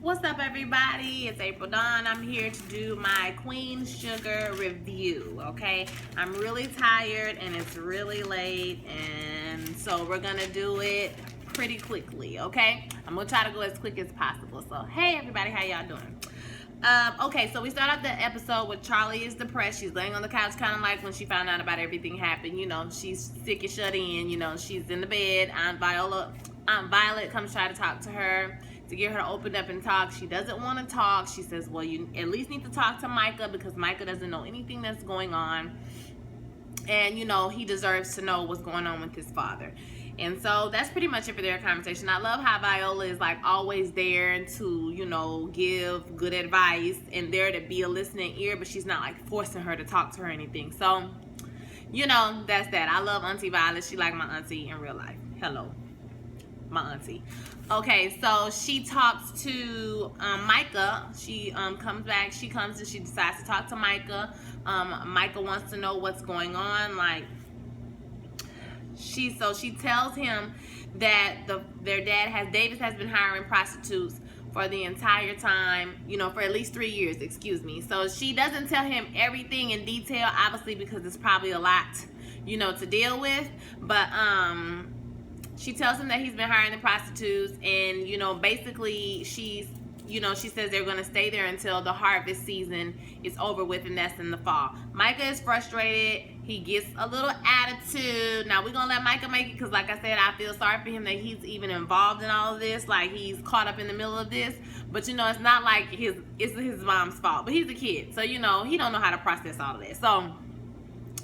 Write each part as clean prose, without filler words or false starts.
What's up, everybody? It's April Dawn. I'm here to do my Queen Sugar review, okay? I'm really tired and it's really late, and so we're gonna do it pretty quickly, okay? I'm gonna try to go as quick as possible. So, hey, everybody, how y'all doing? Okay, so we start off the episode with Charley is depressed. She's laying on the couch, kind of like when she found out about everything happened. You know, she's sick and shut in. You know, she's in the bed. Aunt Violet comes try to talk to her to get her to open up and talk. She doesn't want to talk. She says, well, you at least need to talk to Micah because Micah doesn't know anything that's going on. And, you know, he deserves to know what's going on with his father. And so that's pretty much it for their conversation. I love how Viola is like always there to, you know, give good advice and there to be a listening ear, but she's not like forcing her to talk to her or anything. So, you know, that's that. I love Auntie Violet. She like my auntie in real life. Hello, my auntie. Okay, so she talks to Micah. She comes back. She comes and she decides to talk to Micah. Micah wants to know what's going on. Like, she tells him that Davis has been hiring prostitutes for the entire time, you know, for at least 3 years, excuse me. So she doesn't tell him everything in detail, obviously, because it's probably a lot, you know, to deal with. But she tells him that he's been hiring the prostitutes, and, you know, basically she says they're going to stay there until the harvest season is over with, and that's in the fall. Micah is frustrated. He gets a little attitude. Now, we're going to let Micah make it because, like I said, I feel sorry for him that he's even involved in all of this. Like, he's caught up in the middle of this. But, you know, it's not like it's his mom's fault. But he's a kid. So, you know, he don't know how to process all of this. So,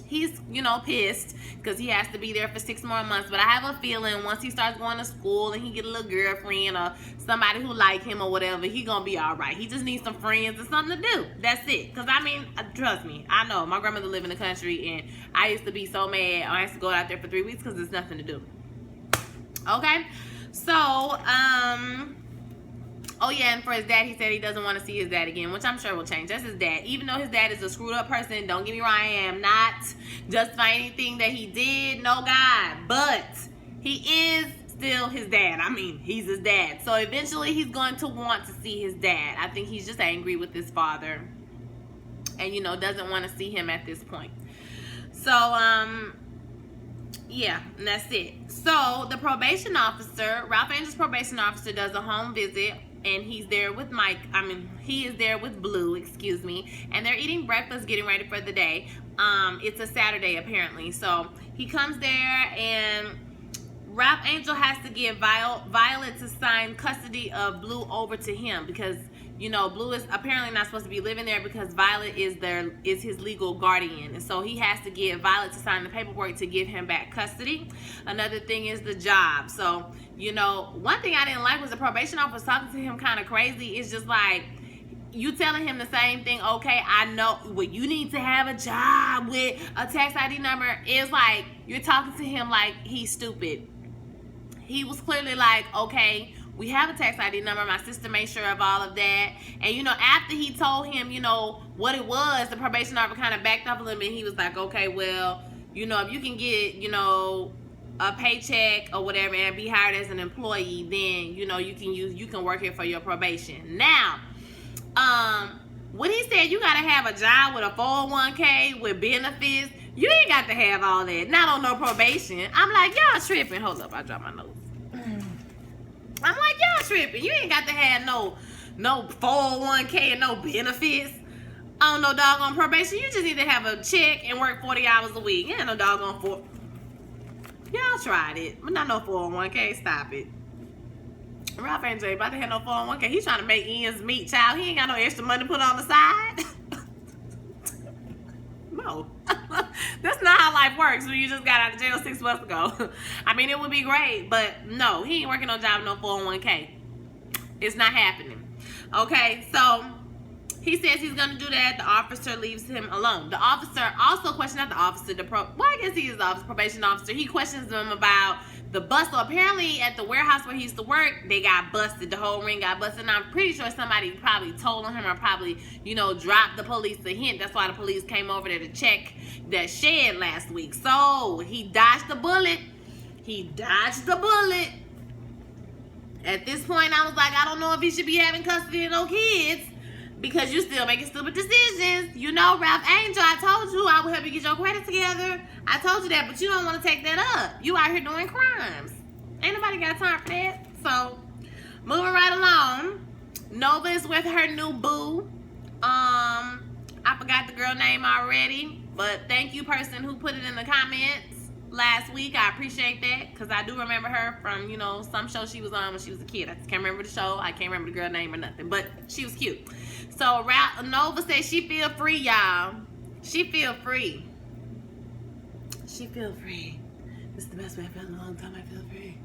he's, you know, pissed because he has to be there for 6 more months. But I have a feeling once he starts going to school and he get a little girlfriend or somebody who like him or whatever, he gonna be all right. He just needs some friends and something to do. That's it. Because, I mean, trust me, I know. My grandmother lived in the country, and I used to be so mad. I used to go out there for 3 weeks because there's nothing to do. Okay? So, oh yeah, and for his dad, he said he doesn't want to see his dad again, which I'm sure will change. That's his dad. Even though his dad is a screwed up person, don't get me wrong, I am not justifying anything that he did. No, God. But he is still his dad. I mean, he's his dad. So eventually he's going to want to see his dad. I think he's just angry with his father and, you know, doesn't want to see him at this point. So, yeah, and that's it. So the probation officer, Ralph Angel's probation officer, does a home visit, and he's there with he is there with Blue, excuse me, and they're eating breakfast, getting ready for the day. It's a Saturday, apparently. So he comes there, and Ralph Angel has to give Violet to sign custody of Blue over to him because, you know, Blue is apparently not supposed to be living there because Violet is his legal guardian. And so he has to get Violet to sign the paperwork to give him back custody. Another thing is the job. So, you know, one thing I didn't like was the probation officer talking to him kind of crazy. It's just like, you telling him the same thing. Okay, I know, well, you need to have a job with a tax ID number. It's like, you're talking to him like he's stupid. He was clearly like, okay, we have a tax ID number. My sister made sure of all of that. And, you know, after he told him, you know, what it was, the probation officer kind of backed up a little bit. He was like, okay, well, you know, if you can get, you know, a paycheck or whatever and be hired as an employee, then, you know, you can work here for your probation. Now, when he said you got to have a job with a 401k with benefits, you ain't got to have all that. Not on no probation. I'm like, y'all tripping. Hold up, I dropped my notes. I'm like, y'all tripping. You ain't got to have no 401k and no benefits on no doggone probation. You just need to have a check and work 40 hours a week. You ain't no doggone Y'all tried it, but not no 401k. Stop it. Ralph Angel ain't about to have no 401k. He's trying to make ends meet, child. He ain't got no extra money to put on the side. No. That's not how life works when you just got out of jail 6 months ago. I mean, it would be great, but no, he ain't working no job, no 401k. It's not happening. Okay, so he says he's going to do that. The officer leaves him alone. The officer also questions, not the officer, I guess he is the probation officer. He questions him about the bust. So apparently at the warehouse where he used to work, they got busted. The whole ring got busted. And I'm pretty sure somebody probably told on him or probably, you know, dropped the police a hint. That's why the police came over there to check that shed last week. So he dodged the bullet. At this point, I was like, I don't know if he should be having custody of no kids because you still making stupid decisions. You know, Ralph Angel, I told you I would help you get your credit together. I told you that, but you don't want to take that up. You out here doing crimes. Ain't nobody got time for that. So, moving right along, Nova is with her new boo. I forgot the girl name already, but thank you, person who put it in the comments last week. I appreciate that because I do remember her from, you know, some show she was on when she was a kid. I just can't remember the show. I can't remember the girl name or nothing, but she was cute. So Nova says she feel free, y'all. She feel free. She feel free. This is the best way I felt in a long time. I feel free.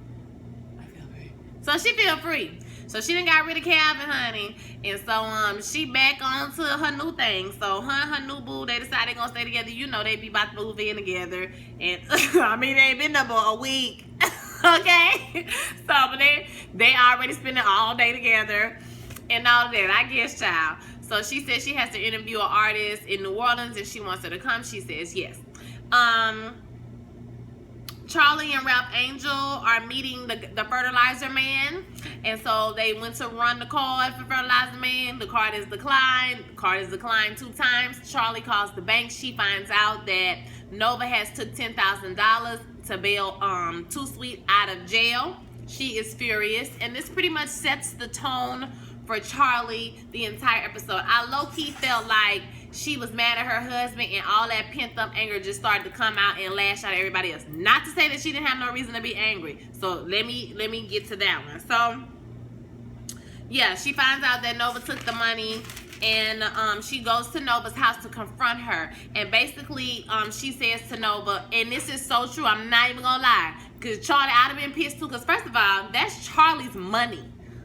I feel free. So she feel free. So she done got rid of Calvin, honey. And so she back on to her new thing. So her and her new boo, they decided they gonna stay together. You know they be about to move in together. And I mean, they ain't been there but a week. Okay? So but they already spending all day together and all that. I guess, child. So she said she has to interview an artist in New Orleans and she wants her to come. She says yes. Charley and Ralph Angel are meeting the fertilizer man, and so they went to run the card for fertilizer man. The card is declined. The card is declined 2 times. Charley calls the bank. She finds out that Nova has took $10,000 to bail Too Sweet out of jail. She is furious, and this pretty much sets the tone for Charley the entire episode. I low-key felt like she was mad at her husband and all that pent-up anger just started to come out and lash out at everybody else. Not to say that she didn't have no reason to be angry. So let me get to that one. So yeah, she finds out that Nova took the money and she goes to Nova's house to confront her. And basically she says to Nova, and this is so true, I'm not even gonna lie, because Charley, I'd have been pissed too, because first of all, that's Charley's money.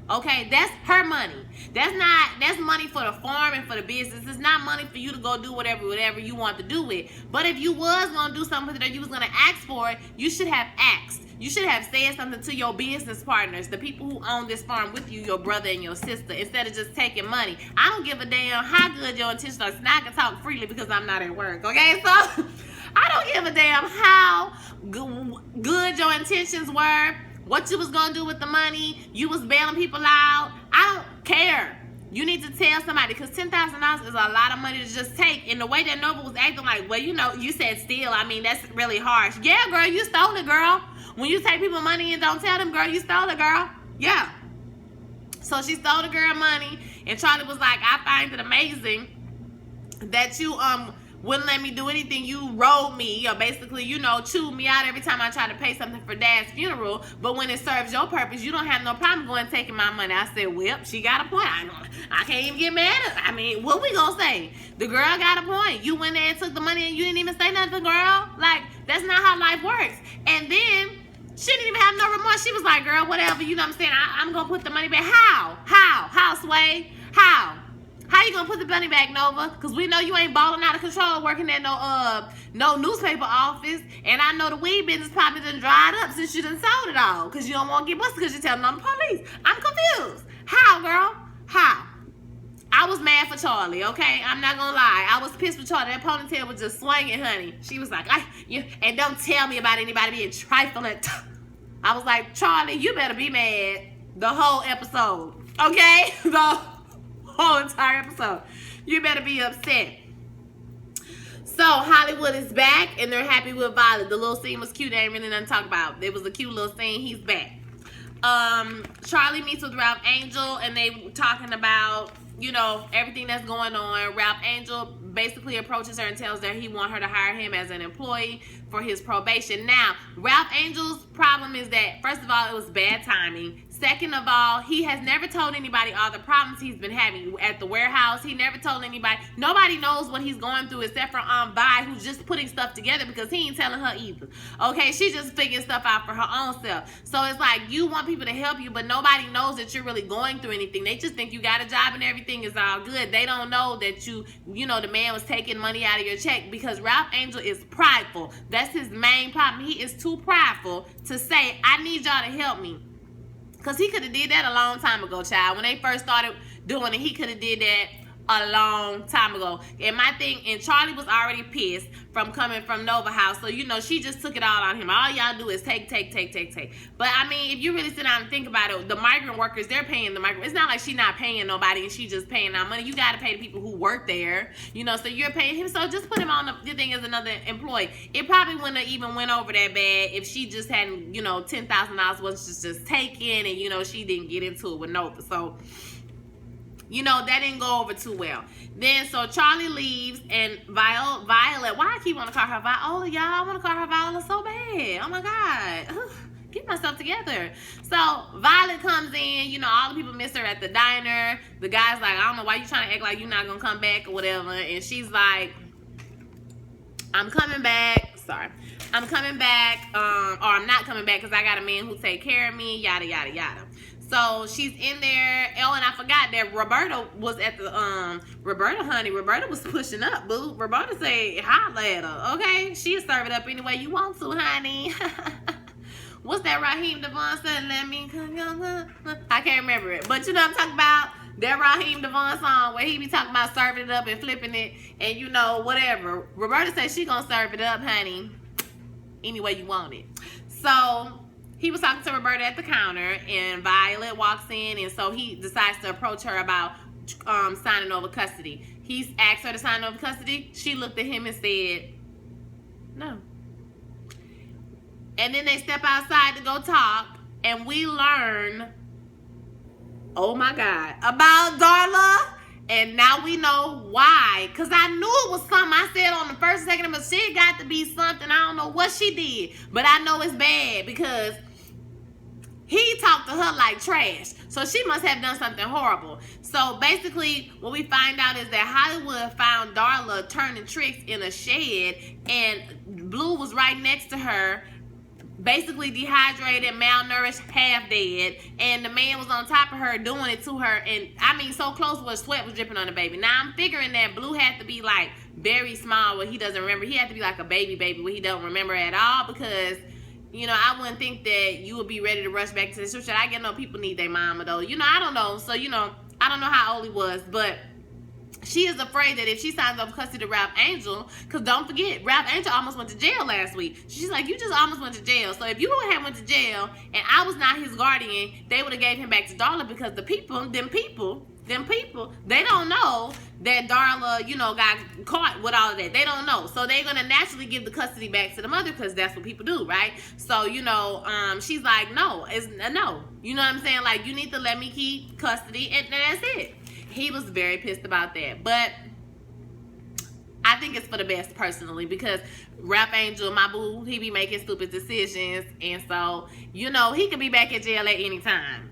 Okay, that's her money. That's money for the farm and for the business. It's not money for you to go do whatever you want to do with. But if you was gonna do something that you was gonna ask for it, you should have asked. You should have said something to your business partners, the people who own this farm with you, your brother and your sister, instead of just taking money. I don't give a damn how good your intentions are. Now I can talk freely because I'm not at work. Okay, so I don't give a damn how good your intentions were. What you was gonna do with the money, you was bailing people out. I don't care. You need to tell somebody, because $10,000 is a lot of money to just take. And the way that Nova was acting like, well, you know, you said steal. I mean, that's really harsh. Yeah, girl, you stole it, girl. When you take people money and don't tell them, girl, you stole it, girl. Yeah. So she stole the girl money, and Charley was like, I find it amazing that you wouldn't let me do anything. You rode me, or basically, you know, chewed me out every time I try to pay something for Dad's funeral. But when it serves your purpose, you don't have no problem going and taking my money. I said, well, she got a point. I can't even get mad at her. I mean, what we gonna say? The girl got a point. You went there and took the money and you didn't even say nothing, girl. Like, that's not how life works. And then she didn't even have no remorse. She was like, girl, whatever, you know what I'm saying? I'm gonna put the money back. How, Sway? How you gonna put the money back, Nova? Because we know you ain't balling out of control working at no newspaper office. And I know the weed business probably done dried up since you done sold it all. Because you don't want to get busted because you're telling on the police. I'm confused. How, girl? How? I was mad for Charley, okay? I'm not gonna lie. I was pissed for Charley. That ponytail was just swinging, honey. She was like, and don't tell me about anybody being trifling. I was like, Charley, you better be mad the whole episode, okay? The whole entire episode. You better be upset. So Hollywood is back and they're happy with Violet. The little scene was cute. They ain't really nothing to talk about. It was a cute little scene. He's back. Charley meets with Ralph Angel and they talking about, you know, everything that's going on. Ralph Angel basically approaches her and tells her he wants her to hire him as an employee for his probation. Now, Ralph Angel's problem is that, first of all, it was bad timing. Second of all, he has never told anybody all the problems he's been having at the warehouse. He never told anybody. Nobody knows what he's going through except for Vi, who's just putting stuff together because he ain't telling her either. Okay, she's just figuring stuff out for her own self. So it's like you want people to help you, but nobody knows that you're really going through anything. They just think you got a job and everything is all good. They don't know that you know, the man was taking money out of your check because Ralph Angel is prideful. That's his main problem. He is too prideful to say, I need y'all to help me. Because he could have did that a long time ago, child. When they first started doing it, he could have did that a long time ago. And my thing, and Charley was already pissed from coming from Nova House. So, you know, she just took it all on him. All y'all do is take. But, I mean, if you really sit down and think about it, the migrant workers, they're paying the migrant. It's not like she's not paying nobody and she just paying out money. You got to pay the people who work there, you know, so you're paying him. So just put him on the thing as another employee. It probably wouldn't have even went over that bad if she just hadn't, you know, $10,000 was just taken and, you know, she didn't get into it with Nova. So, you know, that didn't go over too well. Then, so Charley leaves, and Violet, why I keep wanting to call her Viola, y'all? I want to call her Viola so bad. Oh, my God. Ugh, get myself together. So, Violet comes in. You know, all the people miss her at the diner. The guy's like, I don't know why you trying to act like you're not going to come back or whatever. And she's like, I'm coming back. Sorry. I'm coming back, or I'm not coming back because I got a man who take care of me, yada, yada, yada. So she's in there. Oh, and I forgot that Roberta was at the, Roberta was pushing up, boo. Roberta said, holla at her, okay? She'll serve it up any way you want to, honey. What's that Raheem Devon said? Let me come. I can't remember it. But you know what I'm talking about? That Raheem Devon song where he be talking about serving it up and flipping it and, you know, whatever. Roberta said she gonna serve it up, honey, any way you want it. So he was talking to Roberta at the counter, and Violet walks in, and so he decides to approach her about signing over custody. He asked her to sign over custody. She looked at him and said, no. And then they step outside to go talk, and we learn, oh my God, about Darla. And now we know why. Because I knew it was something. I said on the first second, but she got to be something. I don't know what she did. But I know it's bad because he talked to her like trash. So she must have done something horrible. So basically, what we find out is that Hollywood found Darla turning tricks in a shed. And Blue was right next to her, basically dehydrated, malnourished, half dead, and the man was on top of her doing it to her, and I mean so close where sweat was dripping on the baby. Now I'm figuring that Blue had to be like very small where he doesn't remember. He had to be like a baby where he don't remember at all, because you know, I wouldn't think that you would be ready to rush back to the scripture. I get no people need their mama though. You know, I don't know. So, you know, I don't know how old he was, but she is afraid that if she signs over custody to Ralph Angel, because don't forget, Ralph Angel almost went to jail last week. She's like, you just almost went to jail. So if you would have went to jail and I was not his guardian, they would have gave him back to Darla, because the people, them people, they don't know that Darla, you know, got caught with all of that. They don't know. So they're going to naturally give the custody back to the mother, because that's what people do, right? So, you know, she's like, no, it's a no. You know what I'm saying? Like, you need to let me keep custody, and that's it. He was very pissed about that. But I think it's for the best, personally, because Ralph Angel, my boo, he be making stupid decisions. And so, you know, he could be back in jail at any time.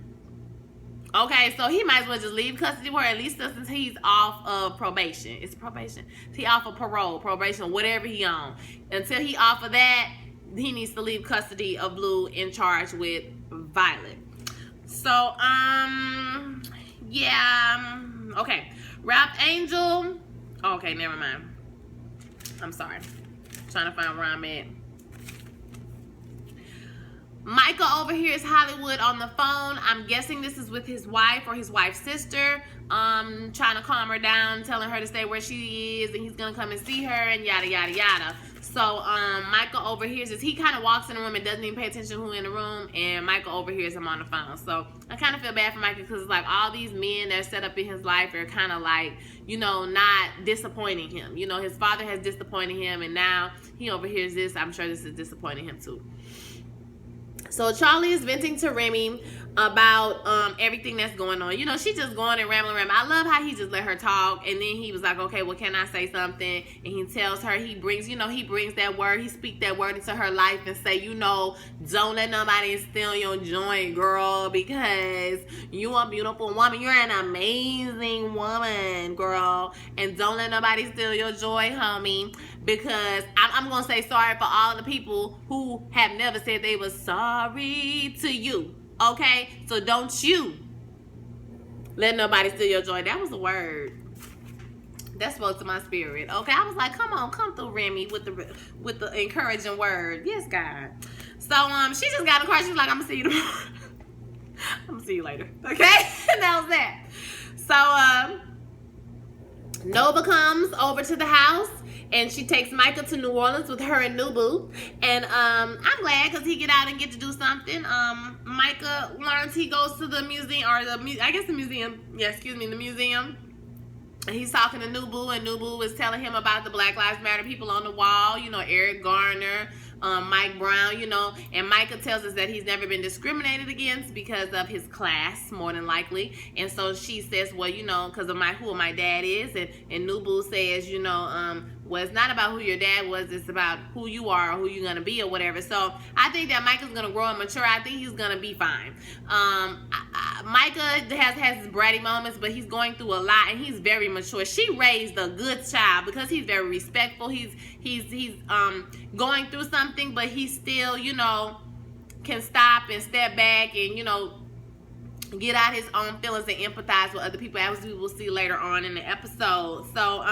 Okay, so he might as well just leave custody where, at least since he's off of probation. It's probation. He off of parole, probation, whatever he on. Until he off of that, he needs to leave custody of Blue in charge with Violet. So, yeah, okay. Ralph Angel. Okay, never mind. I'm sorry. I'm trying to find where I'm at. Micah overhears Hollywood on the phone. I'm guessing this is with his wife or his wife's sister. Trying to calm her down, telling her to stay where she is, and he's gonna come and see her, and yada yada yada. So Micah overhears this. He kind of walks in the room and doesn't even pay attention to who in the room, and Micah overhears him on the phone. So I kind of feel bad for Micah, because it's like all these men that are set up in his life are kind of like, you know, not disappointing him. You know, his father has disappointed him, and now he overhears this. I'm sure this is disappointing him too. So Charley is venting to Remy about everything that's going on. You know, she just going and rambling. I love how he just let her talk, and then he was like, okay, well, can I say something? And he tells her, he brings that word, he speaks that word into her life and say, you know, don't let nobody steal your joy, girl, because you a beautiful woman. You're an amazing woman, girl, and don't let nobody steal your joy, homie, because I'm going to say sorry for all the people who have never said they were sorry to you. Okay, so don't you let nobody steal your joy. That was a word that spoke to my spirit. Okay, I was like, come on, come through, Remy, with the encouraging word. Yes, God. So she just got in the car. She's like, I'm gonna see you tomorrow. I'm gonna see you later. Okay, and that was that. So Nova comes over to the house and she takes Micah to New Orleans with her and Nubu. And I'm glad because he get out and get to do something. Micah learns, he goes to the museum, or the museum. Yeah, excuse me, the museum. And he's talking to Nubu, and Nubu is telling him about the Black Lives Matter people on the wall. You know, Eric Garner, Mike Brown, you know. And Micah tells us that he's never been discriminated against because of his class, more than likely. And so she says, well, you know, because of who my dad is. And Nubu says, you know, well, it's not about who your dad was, it's about who you are or who you're going to be or whatever. So I think that Micah's going to grow and mature. I think he's going to be fine. Micah has his bratty moments, but he's going through a lot and he's very mature. She raised a good child because he's very respectful. He's going through something, but he still, you know, can stop and step back and, you know, get out his own feelings and empathize with other people, as we will see later on in the episode. So,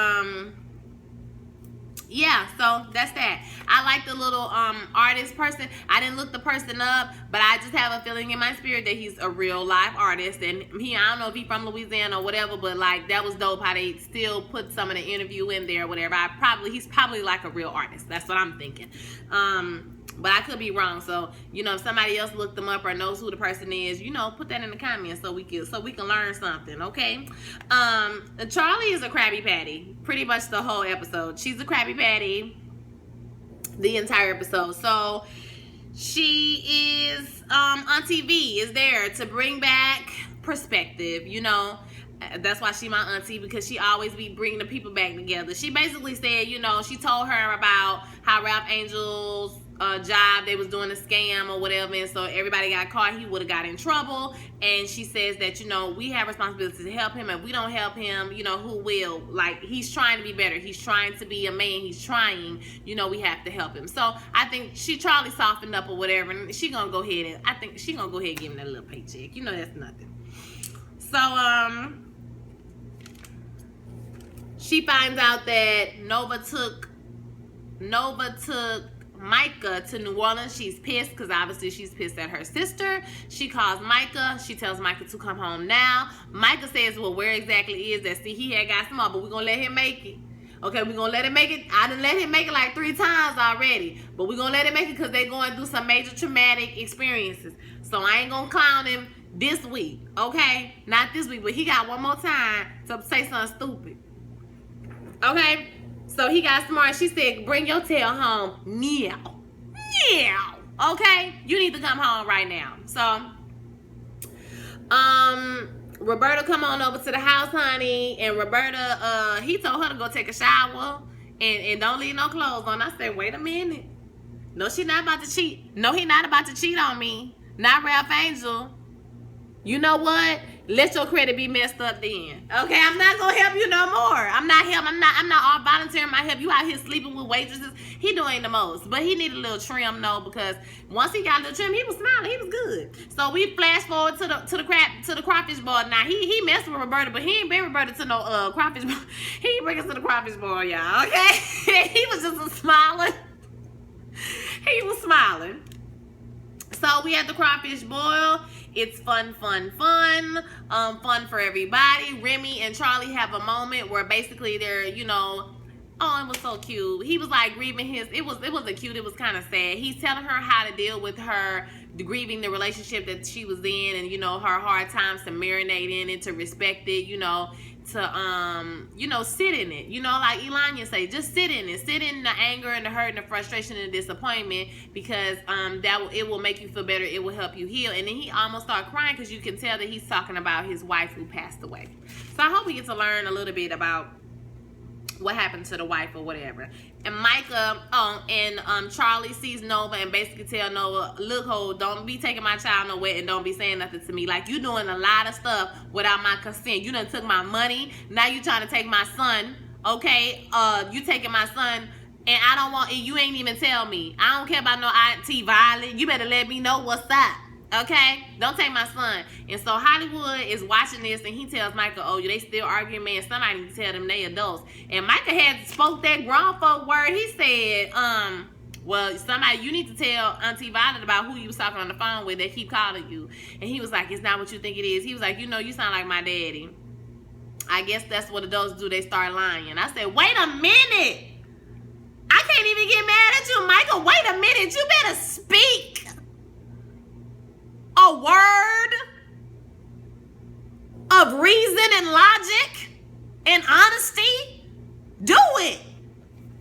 yeah, so that's that. I like the little artist person. I didn't look the person up, but I just have a feeling in my spirit that he's a real live artist. And I don't know if he's from Louisiana or whatever, but like that was dope how they still put some of the interview in there or whatever. He's probably like a real artist. That's what I'm thinking. But I could be wrong. So, you know, if somebody else looked them up or knows who the person is, you know, put that in the comments so we can learn something, okay? Charley is a Krabby Patty pretty much the whole episode. She's a Krabby Patty the entire episode. So she is on TV, is there to bring back perspective, you know. That's why she my auntie, because she always be bringing the people back together. She basically said, you know, she told her about how Ralph Angel's job, they was doing a scam or whatever, and so everybody got caught. He would have got in trouble. And she says that, you know, we have responsibility to help him. If we don't help him, you know, who will? Like, he's trying to be better. He's trying to be a man. He's trying. You know, we have to help him. So I think Charley softened up or whatever, and she gonna go ahead and I think she gonna go ahead and give him that little paycheck. You know, that's nothing. So she finds out that Nova took Micah to New Orleans. She's pissed because obviously she's pissed at her sister. She calls Micah. She tells Micah to come home now. Micah says, well, where exactly is that? See, he had got some more, but we're going to let him make it. Okay, we're going to let him make it. I done let him make it like 3 times already, but we're going to let him make it because they're going through some major traumatic experiences. So I ain't going to clown him this week, okay? Not this week, but he got one more time to say something stupid. Okay? So he got smart. She said, bring your tail home now. Now. Okay? You need to come home right now. So, Roberta come on over to the house, honey. And Roberta, he told her to go take a shower. And don't leave no clothes on. I said, wait a minute. No, she not about to cheat. No, he not about to cheat on me. Not Ralph Angel. You know what? Let your credit be messed up then. Okay, I'm not gonna help you no more. I'm not all volunteering my help. You out here sleeping with waitresses. He doing the most. But he need a little trim though, because once he got a little trim, he was smiling. He was good. So we flash forward to the crawfish boil. Now he messed with Roberta, but he ain't bring Roberta to no crawfish boil. He ain't bring us to the crawfish boil, y'all. Okay? He was just smiling. He was smiling. So we had the crawfish boil. It's fun for everybody. Remy and Charley have a moment where basically they're, you know, oh, it was so cute. He was like grieving it wasn't cute, it was kind of sad. He's telling her how to deal with her grieving the relationship that she was in, and, you know, her hard times, to marinate in it, to respect it, you know, to you know, sit in it, you know, like Elanya say, just sit in it, sit in the anger and the hurt and the frustration and the disappointment, because it will make you feel better, it will help you heal. And then he almost started crying because you can tell that he's talking about his wife who passed away. So I hope we get to learn a little bit about what happened to the wife or whatever. And Micah and Charley sees Nova and basically tell Nova, look, ho, don't be taking my child nowhere and don't be saying nothing to me. Like, you doing a lot of stuff without my consent. You done took my money. Now you trying to take my son. Okay, you taking my son, and I don't want, and you ain't even tell me. I don't care about no auntie Violet. You better let me know what's up. Okay, don't take my son. And so Hollywood is watching this, and he tells Micah, oh, they still arguing, man, somebody need to tell them they adults. And Micah had spoke that grown folk word. He said, well, somebody, you need to tell Auntie Violet about who you was talking on the phone with that keep calling you. And he was like, it's not what you think it is. He was like, you know, you sound like my daddy. I guess that's what adults do. They start lying. I said, wait a minute. I can't even get mad at you, Micah. Wait a minute. You better speak a word of reason and logic and honesty. Do it.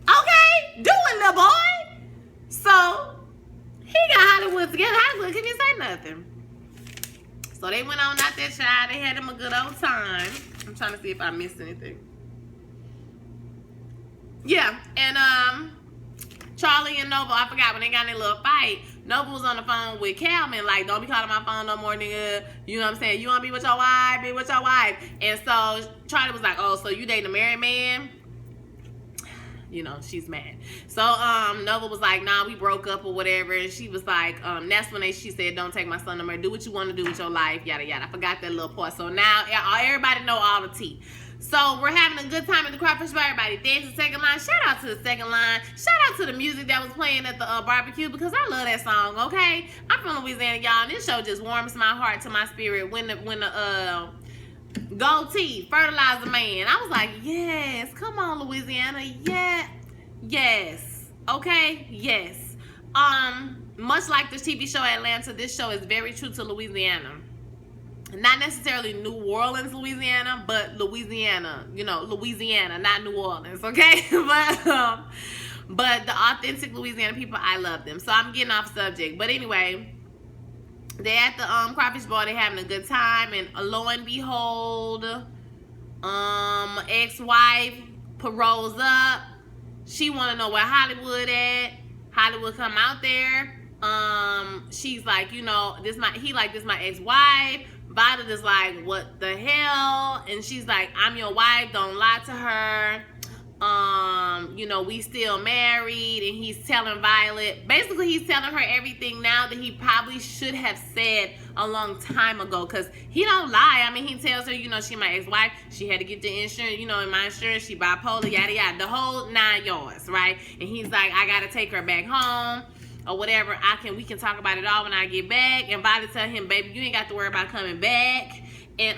Okay? Do it, little boy. So, he got Hollywood together. Hollywood couldn't even say nothing. So, they went on out there, child. They had them a good old time. I'm trying to see if I missed anything. Yeah, and Charley and Nova, I forgot when they got in their little fight. Nova was on the phone with Calvin, like, don't be calling my phone no more, nigga. You know what I'm saying? You want to be with your wife? Be with your wife. And so Charley was like, oh, so you dating a married man? You know, she's mad. So Nova was like, nah, we broke up or whatever. And she was like, that's when she said, don't take my son no more. Do what you want to do with your life, yada, yada. I forgot that little part. So now everybody know all the tea. So we're having a good time at the Crawfish Bar. Everybody dancing second line. Shout out to the second line. Shout out to the music that was playing at the barbecue, because I love that song, okay? I'm from Louisiana, y'all, and this show just warms my heart to my spirit when the gold teeth, fertilizer man. I was like, yes, come on, Louisiana. Yeah, yes, okay, yes. Much like the TV show Atlanta, this show is very true to Louisiana. Not necessarily New Orleans, Louisiana, but Louisiana. You know, Louisiana, not New Orleans, okay? But the authentic Louisiana people, I love them. So I'm getting off subject. But anyway, they're at the Crawfish Bar. They're having a good time. And lo and behold, ex-wife paroles up. She want to know where Hollywood at. Hollywood come out there. She's like, you know, this my ex-wife. Violet is like, what the hell? And she's like, I'm your wife, don't lie to her. You know, we still married. And he's telling Violet, basically he's telling her everything now that he probably should have said a long time ago, because he don't lie. I mean, he tells her, you know, she my ex-wife, she had to get the insurance, you know, in my insurance, she bipolar, yada yada, the whole 9 yards, right? And he's like, I gotta take her back home or whatever. We can talk about it all when I get back. And Violet tell him, baby, you ain't got to worry about coming back. And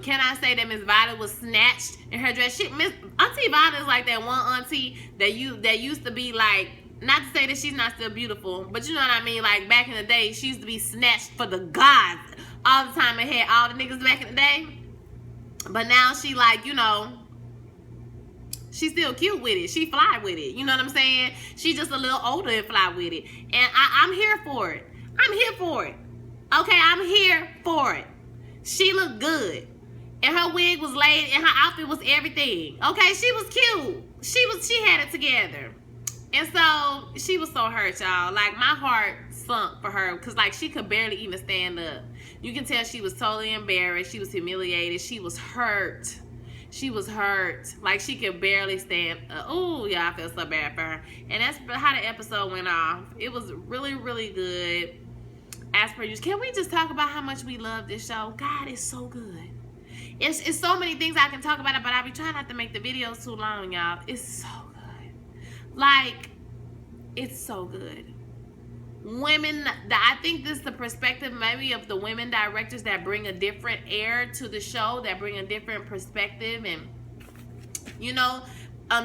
can I say that Miss Violet was snatched in her dress? Auntie Violet is like that one auntie that used to be like, not to say that she's not still beautiful, but you know what I mean, like back in the day, she used to be snatched for the gods all the time and had all the niggas back in the day. But now she like, you know, she's still cute with it. She fly with it. You know what I'm saying? She's just a little older and fly with it. And I'm here for it. I'm here for it. Okay, I'm here for it. She looked good. And her wig was laid and her outfit was everything. Okay, she was cute. She had it together. And so she was so hurt, y'all. Like, my heart sunk for her, because like she could barely even stand up. You can tell she was totally embarrassed. She was humiliated. She was hurt. She was hurt. Like, she could barely stand. Oh, yeah, I feel so bad for her. And that's how the episode went off. It was really, really good. As per usual. Can we just talk about how much we love this show? God, it's so good. It's so many things I can talk about it, but I be trying not to make the videos too long, y'all. It's so good. Like, it's so good. Women, I think this is the perspective maybe of the women directors that bring a different air to the show, that bring a different perspective. And you know,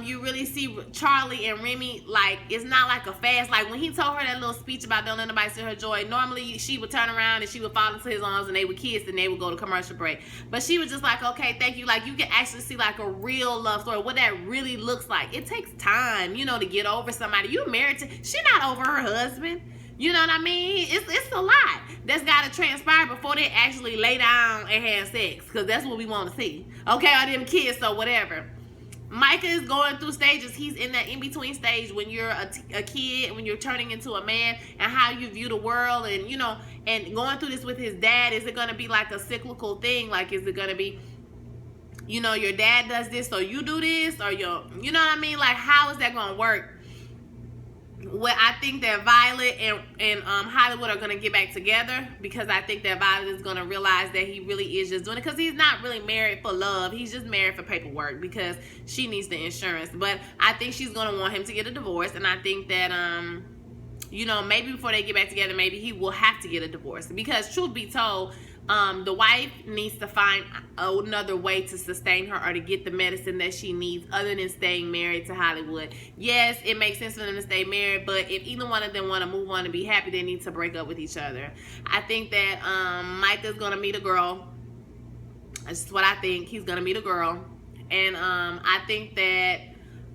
you really see Charley and Remy, like, it's not like a fast, like when he told her that little speech about don't let nobody steal her joy, normally she would turn around and she would fall into his arms and they would kiss and they would go to commercial break. But she was just like, okay, thank you. Like, you can actually see like a real love story, what that really looks like. It takes time, you know, to get over somebody. You married to, she not over her husband. You know what I mean? It's a lot that's got to transpire before they actually lay down and have sex, because that's what we want to see. Okay, or them kids or whatever. Micah is going through stages. He's in that in-between stage when you're a kid, when you're turning into a man, and how you view the world, and, you know, and going through this with his dad. Is it going to be like a cyclical thing? Like, is it going to be, you know, your dad does this, so you do this, or you know what I mean? Like, how is that going to work? Well, I think that Violet and Hollywood are going to get back together, because I think that Violet is going to realize that he really is just doing it because he's not really married for love. He's just married for paperwork because she needs the insurance. But I think she's going to want him to get a divorce, and I think that, you know, maybe before they get back together, maybe he will have to get a divorce, because truth be told, The wife needs to find another way to sustain her or to get the medicine that she needs other than staying married to Hollywood. Yes, it makes sense for them to stay married, but if either one of them want to move on and be happy, they need to break up with each other. I think that Micah's going to meet a girl. That's what I think. He's going to meet a girl. And I think that,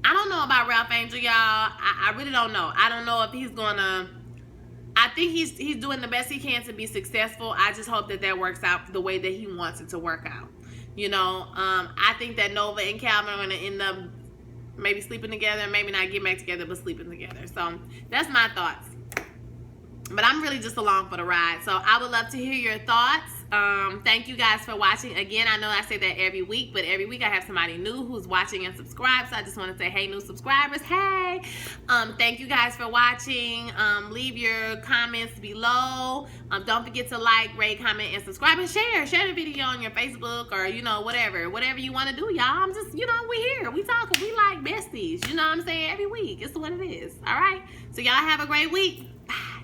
I don't know about Ralph Angel, y'all. I really don't know. I don't know if he's going to, I think he's doing the best he can to be successful. I just hope that works out the way that he wants it to work out. You know, I think that Nova and Calvin are going to end up maybe sleeping together, maybe not get back together, but sleeping together. So that's my thoughts. But I'm really just along for the ride. So I would love to hear your thoughts. Thank you guys for watching. Again, I know I say that every week, but every week I have somebody new who's watching and subscribed. So I just want to say, hey, new subscribers, hey. Thank you guys for watching. Leave your comments below. Don't forget to like, rate, comment, and subscribe, and share. Share the video on your Facebook or, you know, whatever you want to do, y'all. I'm just, you know, we here. We talking. We like besties. You know what I'm saying? Every week. It's what it is. All right? So y'all have a great week. Bye.